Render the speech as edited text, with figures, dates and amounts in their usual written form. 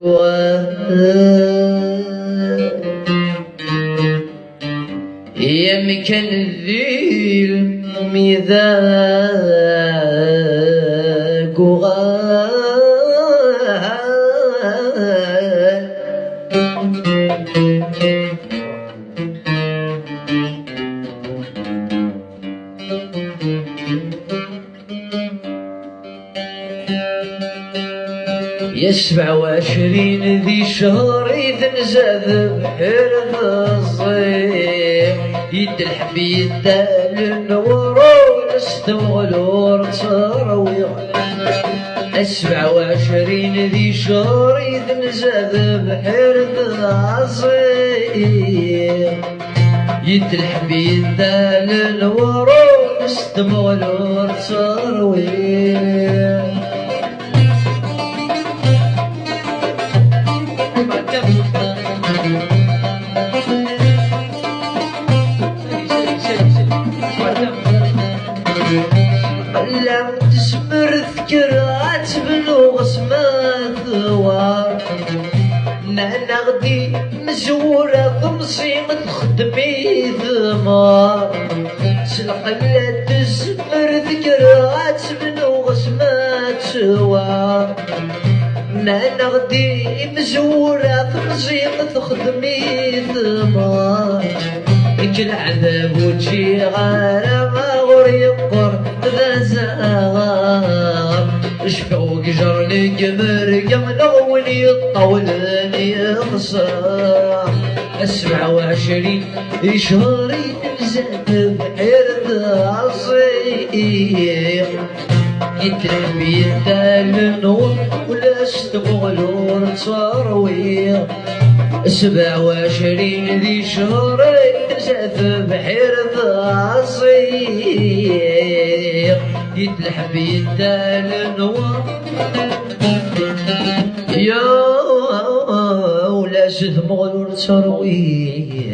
يا مكان ذي المذاق يا 27 ذي شهر يتنزاد بحر الصيف يد الحبيب دال النور ونستغلور تراويح 27 ذي شهر يتنزاد بحر الصيف يد الحبيب دال النور ونستغلور تراويح لم تسمر ذكرات بلوغ سما ثوار نغدي مزورة ضمصي متخدمي ثمار سلقلة تسمر ذكرات بلوغ سما ثوار نغدي مزورة ضمصي متخدمي ثمار كل عذاب وجي غارة ما غور يقر ذا زغار شفوق جرني قمر قمر يطولني يخسر 27 شهر ينزاد بحر الصيف يتربي يدال النور ولا استغلور ترويح 27 ذي شهر ينزاد بحر الصيف يتلحب يدال النور يا ولا ستغلور ترويح